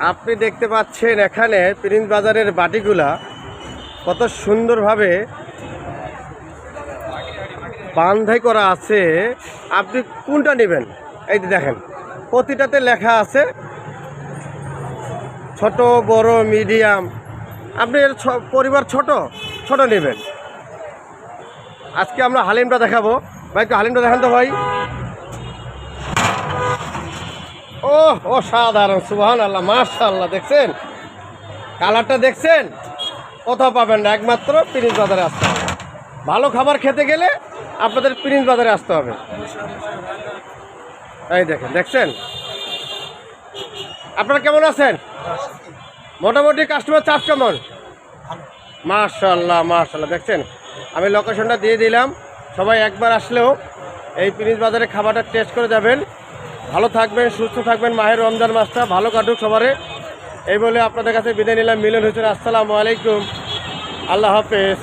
আপনি দেখতে পাচ্ছেন এখানে প্রিন্স বাজারের বাটিগুলা কত সুন্দরভাবে বাঁধাই করা আছে। আপনি কোনটা নেবেন? এই যে দেখেন, প্রতিটাতে লেখা আছে ছোট বড় মিডিয়াম। আপনি পরিবার ছোট ছোট নেবেন। আজকে আমরা হালিমটা দেখাবো। ভাই একটু হালিমটা দেখান তো ভাই। ও অসাধারণ, সুবহানাল্লাহ, মাশাআল্লাহ। দেখছেন কালারটা, দেখছেন? কোথাও পাবেন না, একমাত্র প্রিন্স বাজারে আসতে হবে। ভালো খাবার খেতে গেলে আপনাদের প্রিন্স বাজারে আসতে হবে। এই দেখেন, দেখছেন? আপনারা কেমন আছেন? মোটামুটি কাস্টমার চার্জ কেমন? মাশাআল্লাহ মাশাআল্লাহ। দেখছেন, আমি লোকেশনটা দিয়ে দিলাম। সবাই একবার আসলেও এই প্রিন্স বাজারে খাবারটা টেস্ট করে যাবেন। ভালো থাকবেন, সুস্থ থাকবেন। মাহের রমজান মাসটা ভালো কাটুক সবারে, এই বলে আপনাদের কাছে বিদায় নিলাম। মিলন হোসেন, আসসালামু আলাইকুম, আল্লাহ হাফেজ।